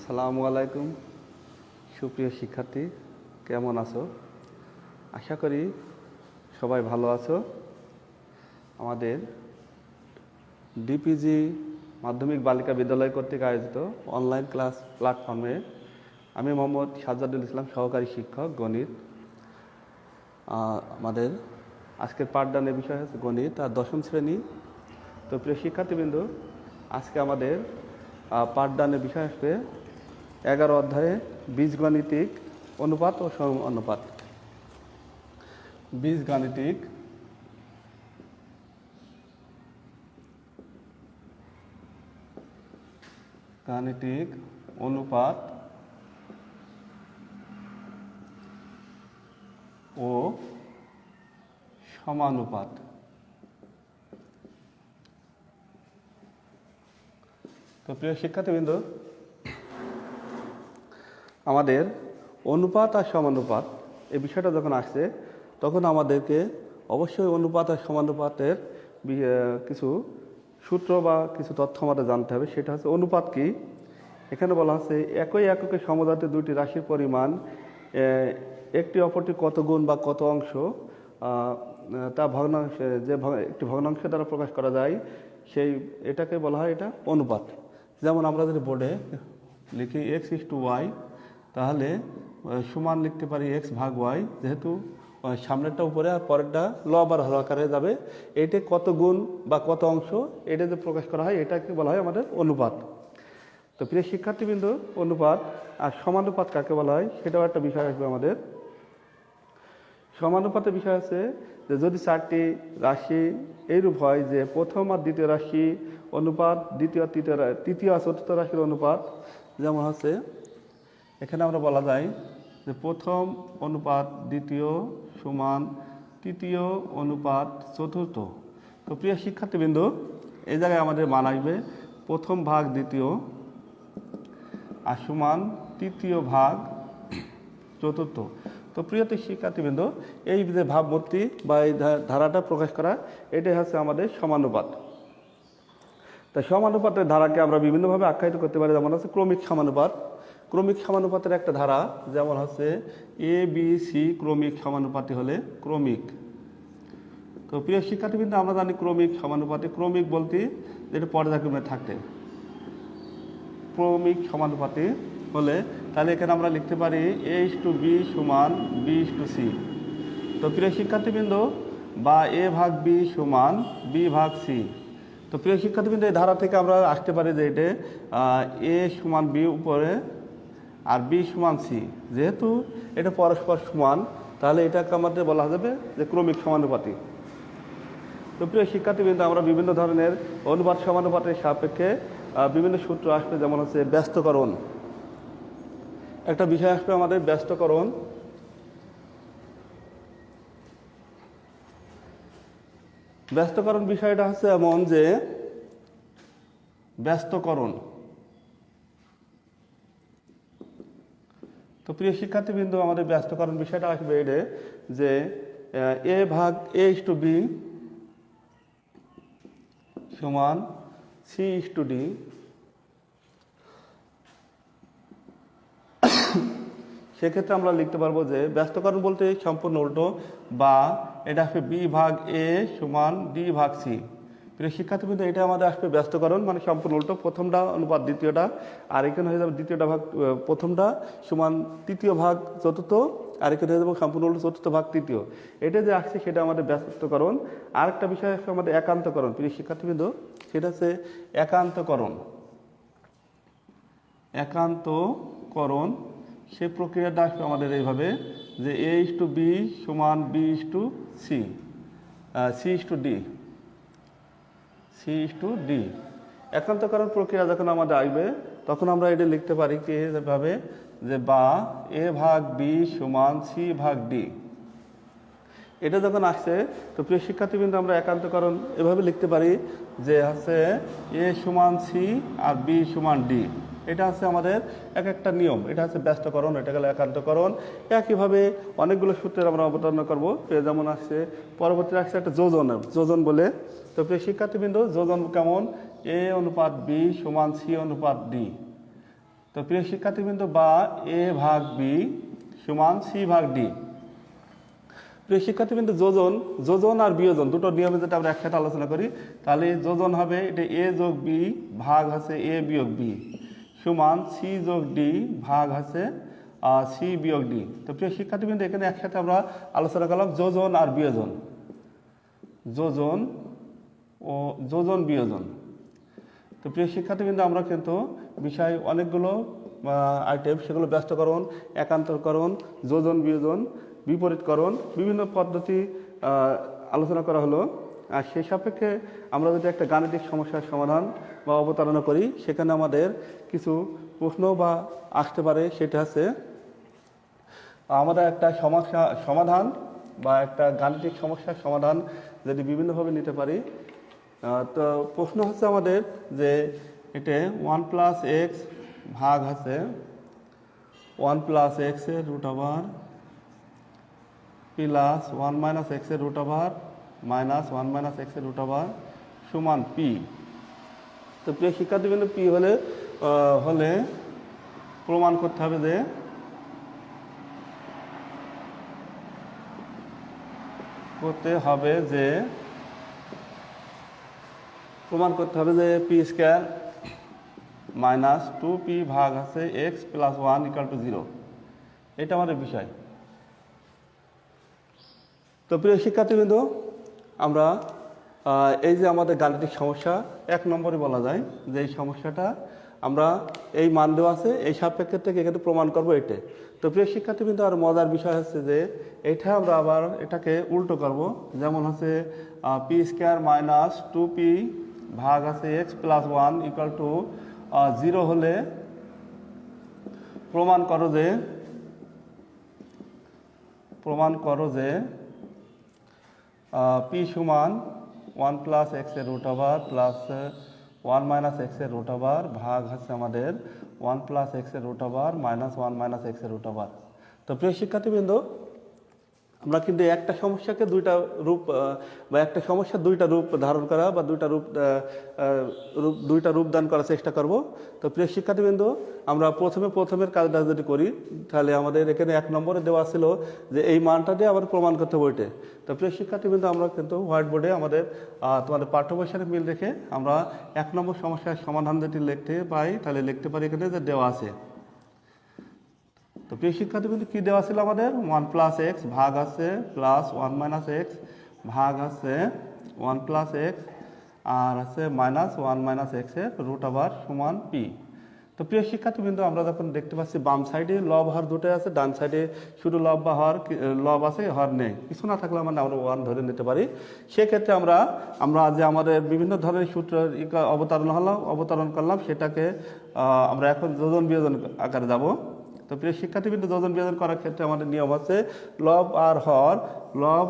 আসসালামু আলাইকুম সুপ্রিয় শিক্ষার্থী, কেমন আছো? আশা করি সবাই ভালো আছো। আমাদের ডিপিজি মাধ্যমিক বালিকা বিদ্যালয় কর্তৃক আয়োজিত অনলাইন ক্লাস প্ল্যাটফর্মে আমি মোহাম্মদ সাজ্জাদুল ইসলাম, সহকারী শিক্ষক গণিত। আমাদের আজকের পাঠদানের বিষয় হচ্ছে গণিত আর দশম শ্রেণী। তো প্রিয় শিক্ষার্থীবৃন্দ, আজকে আমাদের পাঠদানের বিষয় আসবে 11 অধ্যায়ে বীজগাণিতিক অনুপাত ও সমানুপাত। বীজগাণিতিক অনুপাত ও সমানুপাত। তো প্রিয় শিক্ষার্থীবৃন্দ, আমাদের অনুপাত আর সমানুপাত এই বিষয়টা যখন আসছে তখন আমাদেরকে অবশ্যই অনুপাত আর সমানুপাতের কিছু সূত্র বা কিছু তথ্য আমাদের জানতে হবে। সেটা হচ্ছে অনুপাত কি। এখানে বলা হচ্ছে একই এককে সমজাতীয় দুইটি রাশির পরিমাণ একটি অপরটি কত গুণ বা কত অংশ তা ভগ্নাংশে একটি ভগ্নাংশ দ্বারা প্রকাশ করা যায়, এটাকে বলা হয় এটা অনুপাত। যেমন আমরা যদি বোর্ডে লিখি x/y, তাহলে সমান লিখতে পারি x ভাগ y, যেহেতু সামনেরটা উপরে আর পরেরটা লব আর হর আকারে যাবে। এইটা কত গুণ বা কত অংশ এটা যে প্রকাশ করা হয় এটাকে বলা হয় আমাদের অনুপাত। তো প্রিয় শিক্ষার্থীবৃন্দ, অনুপাত আর সমানুপাত কাকে বলা হয় সেটাও একটা বিষয় আসবে আমাদের। সমানুপাতের বিষয় আছে যে যদি চারটি রাশি এইরূপ হয় যে প্রথম আর দ্বিতীয় রাশি অনুপাত তৃতীয় আর চতুর্থ রাশির অনুপাত, যেমন হচ্ছে এখানে আমরা বলা যায় যে প্রথম অনুপাত দ্বিতীয় সমান তৃতীয় অনুপাত চতুর্থ। তো প্রিয় শিক্ষার্থীবৃন্দ, এই জায়গায় আমাদের মান আসবে প্রথম ভাগ দ্বিতীয় আর সমান তৃতীয় ভাগ চতুর্থ। তো প্রিয় শিক্ষার্থীবৃন্দ, এই যে ভাবমূর্তি বা এই ধারাটা প্রকাশ করা, এটাই হচ্ছে আমাদের সমানুপাত। তাই সমানুপাতের ধারাকে আমরা বিভিন্নভাবে আখ্যায়িত করতে পারি। যেমন হচ্ছে ক্রমিক সমানুপাত। ক্রমিক সমানুপাতের একটা ধারা যেমন হচ্ছে ABC ক্রমিক সমানুপাতি হলে ক্রমিক। তো প্রিয় শিক্ষার্থীবৃন্দ, আমরা জানি ক্রমিক সমানুপাতি, ক্রমিক বলতে যেটা পর্যায়ক্রমে থাকে। ক্রমিক সমানুপাতি হলে তাহলে এখানে আমরা লিখতে পারি A/B সমান B/C। তো প্রিয় শিক্ষার্থীবৃন্দ, বা A ভাগ B সমান B ভাগ C। তো প্রিয় শিক্ষার্থীবৃন্দ, এই ধারা থেকে আমরা আসতে পারি যে এটা A সমান B উপরে আর B সমান C। যেহেতু এটা পরস্পর সমান, তাহলে এটাকে আমাদের বলা যাবে যে ক্রমিক সমানুপাতি। তো প্রিয় শিক্ষার্থীবৃন্দ, আমরা বিভিন্ন ধরনের অনুপাত সমানুপাতের সাপেক্ষে বিভিন্ন সূত্র আসবে। যেমন হচ্ছে ব্যস্তকরণ, একটা বিষয় আসবে আমাদের ব্যস্তকরণ। ব্যস্তকরণ বিষয়টা হচ্ছে এমন যে ব্যস্তকরণ। তো প্রিয় শিক্ষার্থীবৃন্দ, আমাদের ব্যস্তকরণ বিষয়টা আসবে এটা যে A ভাগ A/B সমান C/D। সেক্ষেত্রে আমরা লিখতে পারবো যে ব্যস্তকরণ বলতে সম্পূর্ণ উল্টো, বা এটা আসবে B ভাগ A সমান D ভাগ C। প্রিয় শিক্ষার্থীবৃন্দ, এটা আমাদের আসবে ব্যস্তকরণ, মানে সম্পূর্ণ উল্টো, প্রথমটা অনুপাত দ্বিতীয়টা, আর এখানে হয়ে যাবে দ্বিতীয়টা ভাগ প্রথমটা সমান তৃতীয় ভাগ চতুর্থ, আর এখানে হয়ে যাবে সম্পূর্ণ উল্টো চতুর্থ ভাগ তৃতীয়। এটা যে আসছে সেটা আমাদের ব্যস্তকরণ। আরেকটা বিষয় আসছে আমাদের একান্তকরণ। প্রিয় শিক্ষার্থীবৃন্দ, সেটা হচ্ছে একান্তকরণ। একান্তকরণ সে প্রক্রিয়াটা আসবে আমাদের এইভাবে যে A/B সমান B/C, C/D। একান্তকরণ প্রক্রিয়া যখন আমাদের আসবে তখন আমরা এটা লিখতে পারি কি এভাবে যে বা A ভাগ B সমান C ভাগ D। এটা যখন আসছে, তো প্রিয় শিক্ষার্থীবৃন্দ, আমরা একান্তকরণ এভাবে লিখতে পারি যে হচ্ছে A সমান C আর B সমান D। এটা হচ্ছে আমাদের এক একটা নিয়ম। এটা হচ্ছে ব্যস্তকরণ, এটা গেল একান্তকরণ। একইভাবে অনেকগুলো সূত্রের আমরা অবতারণা করবো। যেমন আসছে পরবর্তী আসছে একটা যোজন বলে। তো প্রিয় শিক্ষার্থীবৃন্দ, যোজন কেমন? A অনুপাত B সমান C অনুপাত D। তো তো প্রিয় শিক্ষার্থীবৃন্দ, বা এ ভাগ বি সমান সি ভাগ ডি। প্রিয় শিক্ষার্থীবৃন্দ, যোজন আর বিয়োজন দুটো নিয়মে যেটা আমরা একসাথে আলোচনা করি, তাহলে যোজন হবে এটা এ যোগ বি ভাগ আছে এ বিয়োগ বি সমান সি যোগ ডি ভাগ আছে সি বিয়োগ ডি। তো প্রিয় শিক্ষার্থীবৃন্দ, এখানে একসাথে আমরা আলোচনা করলাম যোজন আর বিয়োজন, যোজন ও যোজন বিয়োজন। তো প্রিয় শিক্ষার্থীবৃন্দ, আমরা কিন্তু বিষয় অনেকগুলো আইটেম, সেগুলো ব্যস্তকরণ, একান্তরকরণ, যোজন বিয়োজন, বিপরীতকরণ, বিভিন্ন পদ্ধতি আলোচনা করা হলো। আর সেই সাপেক্ষে আমরা যদি একটা গাণিতিক সমস্যার সমাধান বা অবতারণা করি, সেখানে আমাদের কিছু প্রশ্ন বা আসতে পারে। সেটা হচ্ছে আমাদের একটা সমস্যা সমাধান বা একটা গাণিতিক সমস্যার সমাধান যদি বিভিন্নভাবে নিতে পারি। তো প্রশ্ন হচ্ছে আমাদের যে এটা 1 প্লাস এক্স ভাগ আছে 1 প্লাস এক্সের রুট ওভার প্লাস 1 মাইনাস এক্সের রুট ওভার মাইনাস 1 মাইনাস এক্সের রুট ওভার সমান পি। তো প্রিয় শিক্ষার্থীবৃন্দ, পি হলে প্রমাণ করতে হবে যে পি স্কোয়ার মাইনাস 2p ভাগ আছে এক্স প্লাস 1 ইকুয়াল টু 0। এটা আমাদের বিষয়। তো প্রিয় শিক্ষার্থীবৃন্দ, আমরা এই যে আমাদের গাণিতিক সমস্যা 1 নম্বরে বলা যায় যে এই সমস্যাটা আমরা এই মান দেওয়া আছে, এই সাপেক্ষে থেকে এখানে প্রমাণ করবো এটা। তো প্রিয় শিক্ষার্থীবৃন্দ, আর মজার বিষয় হচ্ছে যে এটা আমরা আবার এটাকে উল্টো করব। যেমন হচ্ছে পি স্কোয়ার মাইনাস 2p ভাগ আছে এক্স প্লাস 1 ইকুয়াল টু 0 হলে প্রমাণ করো যে পি সমান 1 প্লাস এক্সের রুট ওভার প্লাস 1 মাইনাস এক্সের রুট ওভার ভাগ হচ্ছে আমাদের 1 প্লাস এক্সের রুট ওভার মাইনাস 1 মাইনাস এক্সের রুট ওভার। তো প্রিয় শিক্ষার্থীবৃন্দ, আমরা কিন্তু একটা সমস্যাকে দুইটা রূপ বা একটা সমস্যার দুইটা রূপ ধারণ করা বা দুইটা রূপ দান করার চেষ্টা করব। তো প্রিয় শিক্ষার্থীবৃন্দ, আমরা প্রথমের কাজটা যদি করি, তাহলে আমাদের এখানে 1 নম্বরে দেওয়া ছিল যে এই মানটা দিয়ে আমাদের প্রমাণ করতে বইটে। তো প্রিয় শিক্ষার্থীবৃন্দ, আমরা কিন্তু হোয়াইট বোর্ডে আমাদের তোমাদের পাঠ্য বইয়ের সাথে মিল রেখে আমরা 1 নম্বর সমস্যার সমাধান যদি লিখতে পাই, তাহলে লিখতে পারি এখানে যে দেওয়া আছে। তো প্রিয় শিক্ষার্থীবৃন্দ, কি দেওয়া ছিল আমাদের? 1 প্লাস এক্স ভাগ আছে প্লাস 1 মাইনাস এক্স ভাগ আছে 1 প্লাস এক্স আর আছে মাইনাস 1 মাইনাস এক্সের রুট ওভার সমান পি। তো প্রিয় শিক্ষার্থীবৃন্দ, আমরা যখন দেখতে পাচ্ছি বাম সাইডে লব হর দুটোই আছে, ডান সাইডে শুধু লব বা হর, লব আছে হর নেই, কিছু না থাকলে আমরা 1 ধরে নিতে পারি। সেক্ষেত্রে আমরা যে আমাদের বিভিন্ন ধরনের সূত্র অবতারণ করলাম, সেটাকে আমরা এখন যোজন বিয়োজন আকারে যাব। তো প্রিয় শিক্ষার্থীবৃন্দ, যোজন বিয়োজন করার ক্ষেত্রে আমাদের নিয়ম আছে লব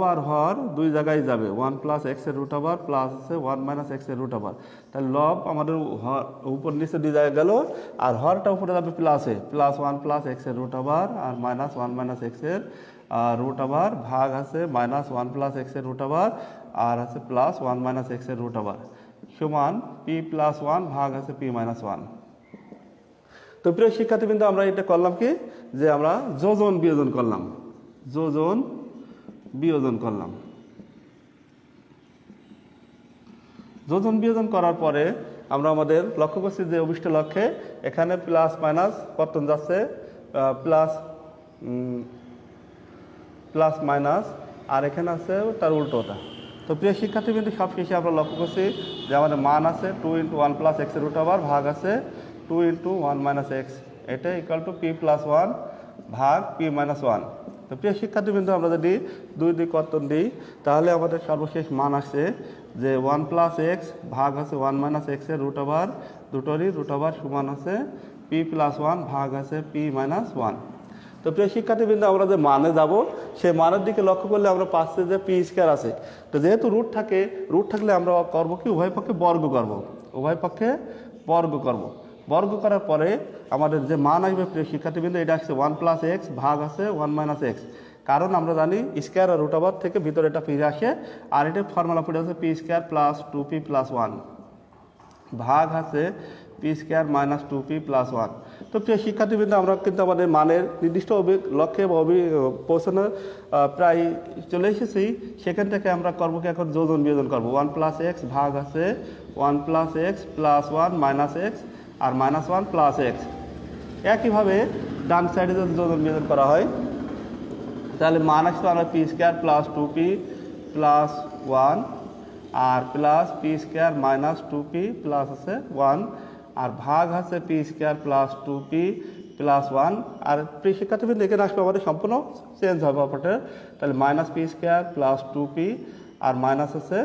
আর হর দুই জায়গায় যাবে। 1 প্লাস এক্সের রুট ওভার প্লাস আছে 1 মাইনাস এক্সের রুট ওভার। তাহলে লব আমাদের উপর নিচে দুই জায়গায় গেল, আর হরটা উপরে যাবে প্লাসে, প্লাস 1 প্লাস এক্সের রুট ওভার আর মাইনাস 1 মাইনাস এক্সের রুট ওভার ভাগ আছে মাইনাস 1 প্লাস এক্সের রুট ওভার আর আছে প্লাস 1 মাইনাস এক্সের রুট ওভার সমান পি প্লাস 1 ভাগ আছে পি মাইনাস 1। তো প্রিয় শিক্ষার্থীবৃন্দ, আমরা এটা করলাম কি, যে আমরা যোজন বিয়োজন করলাম। যোজন বিয়োজন করার পরে আমরা আমাদের লক্ষ্য করছি যে অভিষ্ট লক্ষ্যে এখানে প্লাস মাইনাস কর্তন যাচ্ছে, প্লাস মাইনাস, আর এখানে আছে তার উল্টোটা। তো প্রিয় শিক্ষার্থীবৃন্দ, সব শেষে আমরা লক্ষ্য করছি যে আমাদের মান আছে 2 × 1 প্লাস এক্সের রুট ওভার ভাগ আছে 2 × 1 মাইনাস এক্স, এটা ইকুয়াল টু পি প্লাস 1 ভাগ পি মাইনাস 1। তো প্রিয় শিক্ষার্থীবৃন্দ, আমরা যদি 2 কর্তন দিই, তাহলে আমাদের সর্বশেষ মান আসছে যে 1 প্লাস এক্স ভাগ আছে 1 মাইনাস এক্সের রুট ওভার, দুটোরই রুট ওভার সমান আছে পি প্লাস 1 ভাগ আছে পি মাইনাস 1। তো প্রিয় শিক্ষার্থীবৃন্দ, আমরা যে মানে যাব, সেই মানের দিকে লক্ষ্য করলে আমরা পাচ্ছি যে পি স্কোয়ার আছে। তো যেহেতু রুট থাকলে আমরা করবো কি, উভয় পক্ষে বর্গ করব। বর্গ করার পরে আমাদের যে মান আসবে প্রিয় শিক্ষার্থীবৃন্দ, এটা আসছে 1 প্লাস এক্স ভাগ আছে 1 মাইনাস এক্স। কারণ আমরা জানি স্কোয়ার আর রুট ওভার থেকে ভিতরে এটা ফিরে আসে, আর এটা ফর্মুলা পড়ে আছে p square plus 2p plus 1। ভাগ আছে p square minus 2p plus 1। তো প্রিয় শিক্ষার্থীবৃন্দ, আমরা কিন্তু আমাদের মানের নির্দিষ্ট লক্ষ্যে পৌঁছানোর প্রায় চলে এসেছি। সেখান থেকে আমরা করবো কি, এখন যোজন বিয়োজন করবো। 1 প্লাস এক্স ভাগ আছে 1 plus x plus 1 minus x আর মাইনাস 1 প্লাস এক্স। একইভাবে ডান সাইডে যদি যোজন বিয়োজন করা হয় তাহলে মান আসতো আমরা p square plus 2p plus 1 আর plus p square minus 2p plus আছে 1 আর ভাগ আছে p square plus 2p plus 1। আর প্রিয় শিক্ষার্থীবৃন্দ, এখানে আসবে আমাদের সম্পূর্ণ চেঞ্জ হবে অপারেটর। তাহলে minus P square plus 2p আর মাইনাস আছে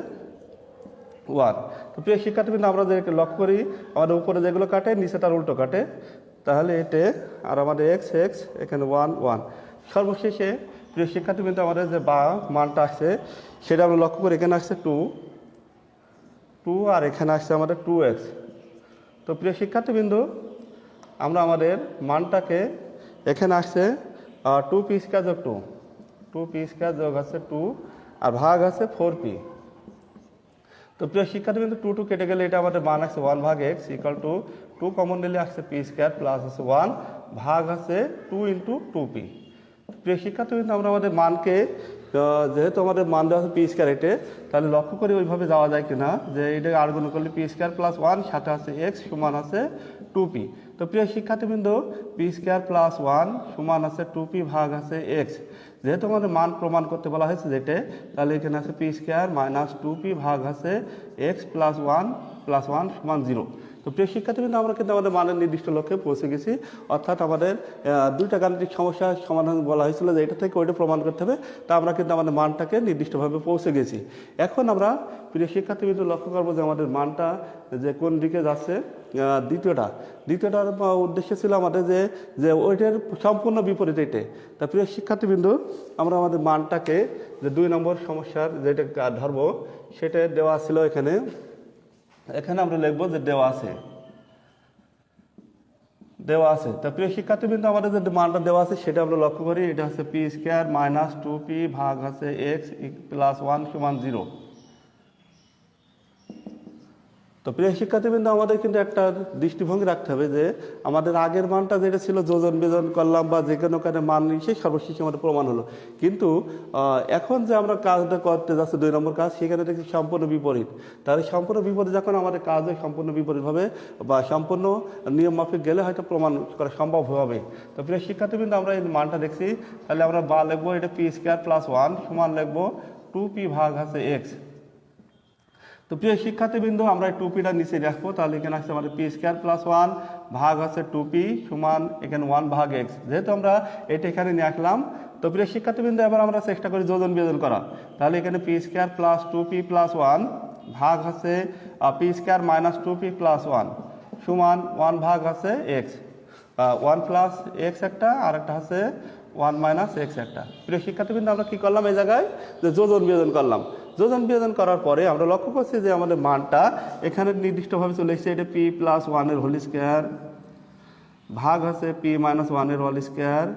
1। তো প্রিয় শিক্ষার্থীবৃন্দ, আমরা যে লক্ষ্য করি আমাদের উপরে যেগুলো কাটে নিচে তার উল্টো কাটে, তাহলে এতে আর আমাদের এক্স এক্স এখানে 1 1। সর্বশেষে প্রিয় শিক্ষার্থীবৃন্দ, আমাদের যে বা মানটা আসছে সেটা আমরা লক্ষ্য করি, এখানে আসছে 2 আর এখানে আসছে আমাদের 2x। তো প্রিয় শিক্ষার্থীবৃন্দ, আমরা আমাদের মানটাকে এখানে আসছে 2p স্কোয়ার যোগ 2p স্কোয়ার যোগ আছে 2 আর ভাগ আছে 4p। তো প্রিয় শিক্ষার্থীবৃন্দ, 2 কেটে গেলে এটা আমাদের মান আসছে 1 ভাগ x ইকুয়াল টু 2 কমন নিলে আসছে p স্কোয়ার প্লাস আছে 1 ভাগ আছে 2 ইন্টু 2p। প্রিয় শিক্ষার্থীবৃন্দ, আমরা আমাদের মানকে যেহেতু আমাদের মান দেওয়া আছে পি স্কোয়ার এটে, তাহলে লক্ষ্য করি ওইভাবে যাওয়া যায় কিনা, যে এটা আর গুণ করলে পি স্কোয়ার প্লাস 1 সাথে আছে এক্স সমান আছে 2p। তো প্রিয় শিক্ষার্থীবৃন্দ, পি স্কোয়ার প্লাস 1 সমান আছে 2p ভাগ আছে এক্স। যেহেতু আমাদের মান প্রমাণ করতে বলা হয়েছে যেটা, তাহলে এখানে আছে পি স্কোয়ার মাইনাস 2p ভাগ আছে এক্স প্লাস 1 সমান 0। তো প্রিয় শিক্ষার্থীবৃন্দ, আমরা কিন্তু আমাদের মানের নির্দিষ্ট লক্ষ্যে পৌঁছে গেছি। অর্থাৎ আমাদের দুইটা গাণিতিক সমস্যার সমাধান বলা হয়েছিল যে এটা থেকে ওইটা প্রমাণ করতে হবে, তা আমরা কিন্তু আমাদের মানটাকে নির্দিষ্টভাবে পৌঁছে গেছি। এখন আমরা প্রিয় শিক্ষার্থীবৃন্দ লক্ষ্য করবো যে আমাদের মানটা যে কোন দিকে যাচ্ছে। দ্বিতীয়টার উদ্দেশ্য ছিল আমাদের যে ওইটার সম্পূর্ণ বিপরীত এটে। তা প্রিয় শিক্ষার্থীবৃন্দ, আমরা আমাদের মানটাকে যে 2 নম্বর সমস্যার যেটা ধরবো সেটা দেওয়া ছিল এখানে আমরা লিখবো যে দেওয়া আছে। তা প্রিয় শিক্ষার্থীবৃন্দ, আমাদের যে মানটা দেওয়া আছে সেটা আমরা লক্ষ্য করি, এটা হচ্ছে পি স্কোয়ার মাইনাস 2p ভাগ আছে এক্স প্লাস 1 সমান 0। তো প্রিয় শিক্ষার্থীবৃন্দ, আমাদের কিন্তু একটা দৃষ্টিভঙ্গি রাখতে হবে যে আমাদের আগের মানটা যেটা ছিল যোজন বিয়োজন করলাম বা যে কোনো কারণে মান নিয়ে সর্বশেষে আমাদের প্রমাণ হলো, কিন্তু এখন যে আমরা কাজটা করতে যাচ্ছি 2 নম্বর কাজ, সেখানে দেখছি সম্পূর্ণ বিপরীত। তাহলে সম্পূর্ণ বিপরীত যখন আমাদের কাজ হয় সম্পূর্ণ বিপরীতভাবে বা সম্পূর্ণ নিয়ম মাফিক গেলে হয়তো প্রমাণ করা সম্ভব হবে। তো প্রিয় শিক্ষার্থীবৃন্দ, আমরা এই মানটা দেখছি, তাহলে আমরা বা লিখবো এটা পি স্কোয়ার প্লাস 1 সমান লিখবো 2p ভাগ আছে এক্স। তো প্রিয় শিক্ষার্থীবৃন্দ, আমরা এই 2pটা নিচে রাখবো, তাহলে এখানে আসছে আমাদের পি স্কোয়ার প্লাস 1 ভাগ আছে 2p সমান এখানে 1 ভাগ এক্স। যেহেতু আমরা এটা এখানে নিয়ে আসলাম, তো প্রিয় শিক্ষার্থীবৃন্দ, এবার আমরা চেষ্টা করি যোজন বিয়োজন করা। তাহলে এখানে P square plus 2p plus 1 ভাগ আছে p square minus 2p plus 1 সমান 1 ভাগ আছে এক্স। 1 প্লাস এক্স একটা আর একটা আছে 1 মাইনাস এক্স একটা। প্রিয় শিক্ষার্থীবৃন্দ, আমরা কী করলাম এই জায়গায়, যে যোজন বিয়োজন করলাম। যোজন বিয়োজন করার পরে আমরা লক্ষ্য করছি যে আমাদের মানটা এখানে নির্দিষ্টভাবে চলে এসেছে, এটা পি প্লাস 1 হোল স্কোয়ার ভাগ আছে পি মাইনাস 1 হোল স্কোয়ার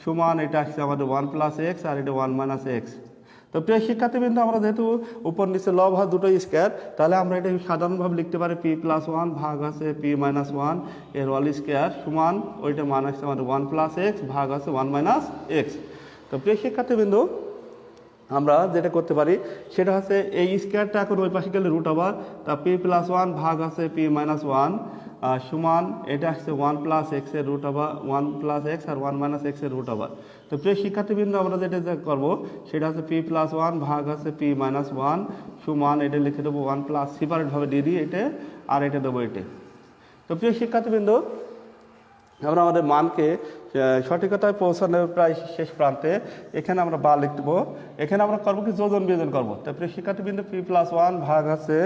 সমান এটা আসছে আমাদের 1 প্লাস এক্স আর এটা 1 মাইনাস এক্স। তো প্রিয় শিক্ষার্থীবৃন্দ, আমরা যেহেতু উপর নিচে লব হয় দুটোই স্কোয়ার, তাহলে আমরা এটা সাধারণভাবে লিখতে পারি পি প্লাস 1 ভাগ আছে পি মাইনাস 1 এর হোল স্কোয়ার সমান ওইটা মান আসছে আমাদের 1 প্লাস এক্স ভাগ আছে 1 মাইনাস এক্স। তো প্রিয় শিক্ষার্থীবৃন্দ, আমরা যেটা করতে পারি সেটা হচ্ছে এই স্কোয়ারটা এখন ওই পাশে গেলে রুট ওভার, তা পি প্লাস 1 ভাগ আছে পি মাইনাস 1 সমান এটা আসছে 1 প্লাস এক্সের রুট ওভার 1 প্লাস এক্স আর 1 মাইনাস এক্সের রুট ওভার। তো প্রিয় শিক্ষার্থীবৃন্দ, আমরা যেটা করবো সেটা হচ্ছে পি প্লাস 1 ভাগ আছে পি মাইনাস 1 সমান এটা লিখে দেবো 1 প্লাস সেপারেটভাবে দিয়ে দিই এটা আর এটা দেবো এটা। তো প্রিয় শিক্ষার্থীবৃন্দ, আমরা আমাদের মানকে সঠিকতায় পৌঁছানোর প্রায় শেষ প্রান্তে এখানে আমরা বা লিখব। এখানে আমরা করবো কি যোজন বিয়োজন করবো। তারপরে শিক্ষার্থীবৃন্দ পি প্লাস 1 ভাগ আছে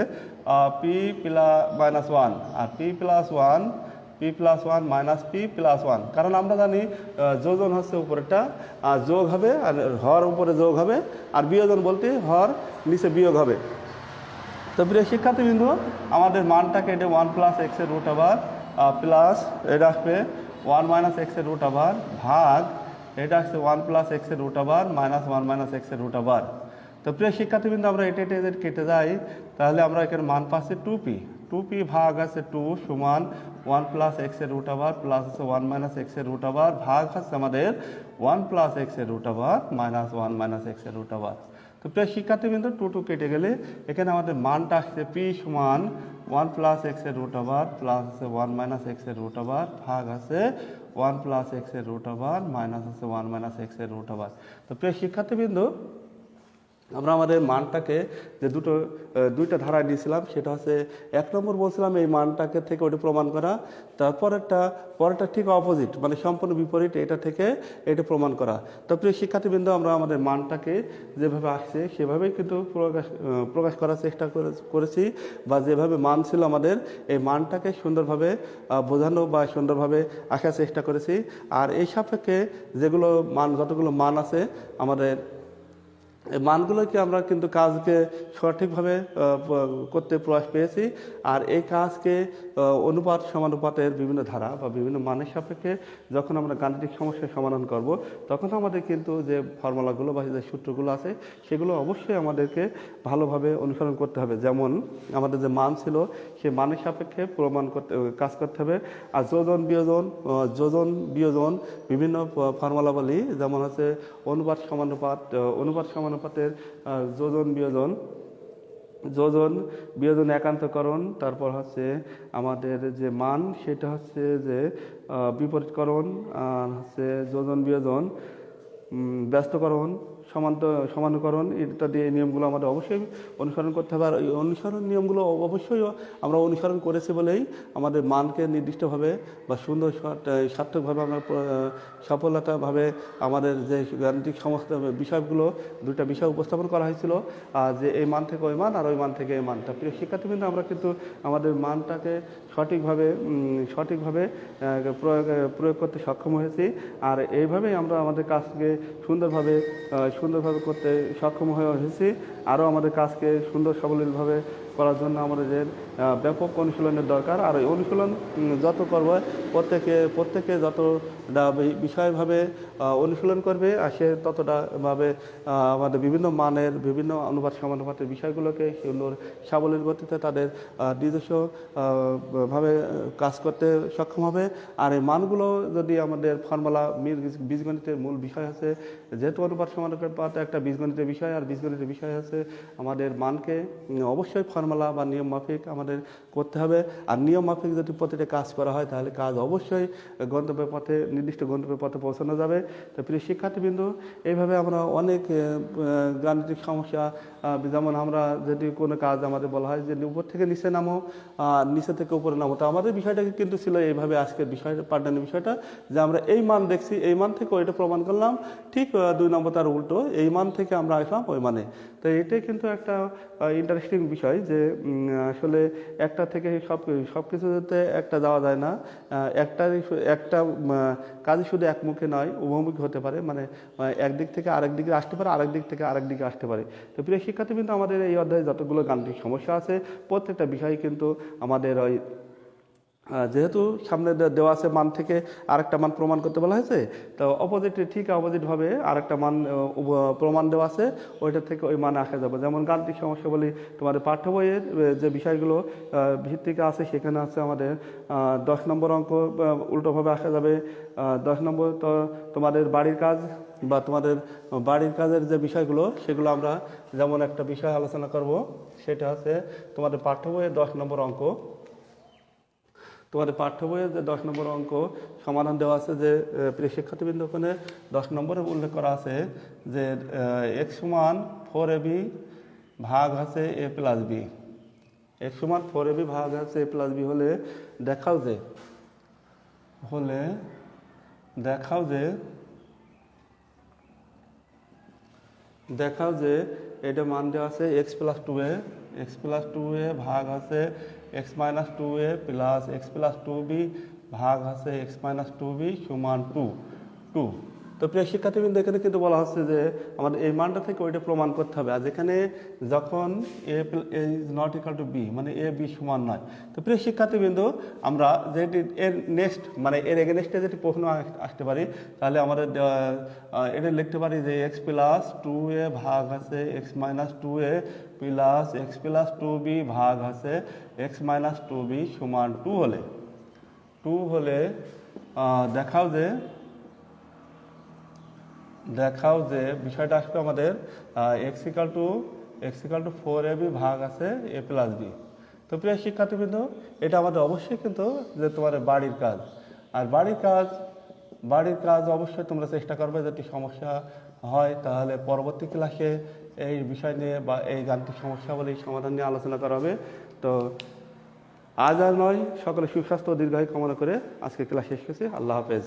পি মাইনাস 1 আর p plus 1 minus p plus 1, কারণ আমরা জানি যোজন হচ্ছে উপরেরটা আর যোগ হবে আর হর উপরে যোগ হবে আর বিয়োজন বলতে হর নিচে বিয়োগ হবে। তো প্রিয় শিক্ষার্থীবৃন্দ, আমাদের মানটাকে এটা 1 প্লাস এক্সের রুট ওভার প্লাস এটা আসবে 1 মাইনাস এক্সের রুট ওভার ভাগ এটা আসছে 1 প্লাস এক্সের রুট ওভার মাইনাস 1 মাইনাস এক্সের রুট ওভার। তো প্রিয় শিক্ষার্থীবৃন্দ, আমরা এটা কেটে যাই, তাহলে আমরা এখানে মান পাচ্ছি 2p। 2p ভাগ আছে 2 সমান 1 প্লাস x এর রুট ওভার প্লাস আছে 1 মাইনাস x এর রুট ওভার ভাগ আছে আমাদের 1 প্লাস x এর root over minus 1 minus x এর রুট ওভার। তো প্রিয় শিক্ষার্থীবৃন্দ 2 কেটে গেলে এখানে আমাদের মানটা আসছে p সমান 1 প্লাস x এর রুট ওভার প্লাস আছে 1 মাইনাস x এর রুট ওভার ভাগ আছে 1 প্লাস x এর রুট ওভার মাইনাস আছে 1 মাইনাস x এর রুট ওভার। তো প্রিয় শিক্ষার্থীবৃন্দ আমরা আমাদের মানটাকে যে দুইটা ধারায় নিয়েছিলাম সেটা হচ্ছে 1 নম্বর বলছিলাম এই মানটাকে থেকে ওটা প্রমাণ করা, পরেরটা ঠিক অপোজিট মানে সম্পূর্ণ বিপরীত এটা থেকে এটা প্রমাণ করা। তো প্রিয় শিক্ষার্থীবৃন্দ আমরা আমাদের মানটাকে যেভাবে আসছে সেভাবেই কিন্তু প্রকাশ করার চেষ্টা করেছি বা যেভাবে মান ছিল আমাদের এই মানটাকে সুন্দরভাবে বোঝানো বা সুন্দরভাবে আসার চেষ্টা করেছি। আর এই সাপেক্ষে যতগুলো মান আছে আমাদের এই মানগুলোকে আমরা কিন্তু কাজকে সঠিকভাবে করতে প্রয়াস পেয়েছি। আর এই কাজকে অনুপাত সমানুপাতের বিভিন্ন ধারা বা বিভিন্ন মানের সাপেক্ষে যখন আমরা গাণিতিক সমস্যার সমাধান করব তখন আমাদের কিন্তু যে ফর্মুলাগুলো বা যে সূত্রগুলো আছে সেগুলো অবশ্যই আমাদেরকে ভালোভাবে অনুসরণ করতে হবে। যেমন আমাদের যে মান ছিল সেই মানের সাপেক্ষে কাজ করতে হবে। আর যোজন বিয়োজন বিভিন্ন ফর্মুলাবলী যেমন হচ্ছে অনুপাত সমানুপাতের যোজন বিয়োজন একান্তকরণ, তারপর হচ্ছে আমাদের যে মান সেটা হচ্ছে যে বিপরীতকরণ, আর হচ্ছে যোজন বিয়োজন ব্যস্তকরণ সমানুকরণ ইত্যাদি নিয়মগুলো আমাদের অবশ্যই অনুসরণ করতে হবে। আর এই নিয়মগুলো অবশ্যই আমরা অনুসরণ করেছি বলেই আমাদের মানকে নির্দিষ্টভাবে বা সুন্দর সার্থকভাবে আমরা সফলতাভাবে আমাদের যে গাণিতিক সমস্ত বিষয়গুলো দুইটা বিষয় উপস্থাপন করা হয়েছিল যে এই মান থেকে ওই মান আর ওই মান থেকে এই মানটা। প্রিয় শিক্ষার্থীবৃন্দ আমরা কিন্তু আমাদের মানটাকে সঠিকভাবে প্রয়োগ করতে সক্ষম হয়েছি। আর এইভাবেই আমরা আমাদের কাজকে সুন্দরভাবে করতে সক্ষম হয়ে এসেছি। আরও আমাদের কাজকে সুন্দর সাবলীলভাবে করার জন্য আমাদের ব্যাপক অনুশীলনের দরকার। আর ওই অনুশীলন যত করবে প্রত্যেকে যতটা বিষয়ভাবে অনুশীলন করবে আর সে ততটা ভাবে আমাদের বিভিন্ন মানের বিভিন্ন অনুপাত সমানুপাতের বিষয়গুলোকে সুন্দর সাবলীল গতিতে তাদের নিজস্ব ভাবে কাজ করতে সক্ষম হবে। আর এই মানগুলো যদি আমাদের ফর্মুলা বীজগণিতের মূল বিষয় আছে, যেহেতু অনুপাত সমানুপাত একটা বীজগণিতের বিষয় আর বীজগণিতের বিষয় আছে আমাদের মানকে অবশ্যই ফর্মুলা বা নিয়ম মাফিক আমাদের করতে হবে। আর নিয়ম মাফিক যদি প্রতিটা কাজ করা হয় তাহলে কাজ অবশ্যই নির্দিষ্ট গন্তব্যের পথে পৌঁছানো যাবে। তো প্রিয় শিক্ষার্থীবৃন্দ এইভাবে আমরা অনেক গাণিতিক সমস্যা যেমন আমরা যদি কোনো কাজ আমাদের বলা হয় যে উপর থেকে নিচে নামো নিচে থেকে উপরে নামো, তো আমাদের বিষয়টাকে কিন্তু ছিল এইভাবে আজকের পাঠদানের বিষয়টা যে আমরা এই মান দেখছি এই মান থেকে ওইটা প্রমাণ করলাম, ঠিক 2 নম্বর তার উল্টো এই মান থেকে আমরা আসলাম ওই মানে। তো এটাই কিন্তু একটা ইন্টারেস্টিং বিষয় যে আসলে একটা থেকে সব কিছুতে একটা যাওয়া যায় না, একটা কাজই শুধু একমুখী নয় উভমুখী হতে পারে, মানে একদিক থেকে আরেক দিকে আসতে পারে আরেক দিক থেকে আরেক দিকে আসতে পারে। তো প্রিয় শিক্ষার্থীবৃন্দ আমাদের এই অধ্যায়ে যতগুলো গাণিতিক সমস্যা আছে প্রত্যেকটা বিষয় কিন্তু আমাদের ওই যেহেতু সামনে দেওয়া আছে মান থেকে আরেকটা মান প্রমাণ করতে বলা হয়েছে, তো অপোজিটভাবে আরেকটা মান প্রমাণ দেওয়া আছে ওইটা থেকে ওই মানে আসা যাবে। যেমন গাণিতিক সমস্যা বলি তোমাদের পাঠ্য বইয়ের যে বিষয়গুলো ভিত্তিকা আছে সেখানে আছে আমাদের 10 নম্বর অঙ্ক উল্টোভাবে আসা যাবে। 10 নম্বর তো তোমাদের বাড়ির কাজ বা তোমাদের বাড়ির কাজের যে বিষয়গুলো সেগুলো আমরা যেমন একটা বিষয় আলোচনা করব সেটা হচ্ছে তোমাদের পাঠ্য বইয়ের 10 নম্বর অঙ্ক। তোমাদের পাঠ্য বইয়ের যে 10 নম্বর অঙ্ক সমাধান দেওয়া আছে যে প্রিয় শিক্ষার্থীবৃন্দ ওখানে 10 নম্বরে উল্লেখ করা আছে যে x সমান 4ab ভাগ আছে a প্লাস b। x সমান 4ab ভাগ আছে a প্লাস b হলে দেখাও যে এটা মান দেওয়া আছে x প্লাস 2a ভাগ আছে x minus 2a plus x plus 2b ভাগ আছে x মাইনাস 2b সমান 2। তো প্রিয় শিক্ষার্থীবৃন্দ, এখানে কিন্তু বলা হচ্ছে যে আমাদের এই মানটা থেকে ওইটা প্রমাণ করতে হবে। আর যেখানে যখন a is not equal to b, মানে এ বি সমান নয়। তো প্রিয় শিক্ষার্থীবৃন্দ, আমরা যেটি এর নেক্সট মানে এর এগেনস্টে যেটি প্রশ্ন আসতে পারি, তাহলে আমাদের এটা লিখতে পারি যে এক্স প্লাস 2a ভাগ আছে x minus 2a plus x plus 2b ভাগ আছে এক্স মাইনাস 2b সমান 2 হলে দেখাও যে বিষয়টা আসবে আমাদের এক্স ইকাল টু 4ab ভাগ আছে a প্লাস বি। তো প্রিয় শিক্ষার্থীবৃন্দ, এটা আমাদের অবশ্যই কিন্তু যে তোমার বাড়ির কাজ। আর বাড়ির কাজ অবশ্যই তোমরা চেষ্টা করবে, যদি সমস্যা হয় তাহলে পরবর্তী ক্লাসে এই বিষয় নিয়ে বা এই গাণিতিক সমস্যাগুলির সমাধান নিয়ে আলোচনা করা হবে। তো আজ আর নয়, সকলে সুস্বাস্থ্য ও দীর্ঘায়ু কামনা করে আজকে ক্লাস শেষ করছি। আল্লাহ হাফেজ।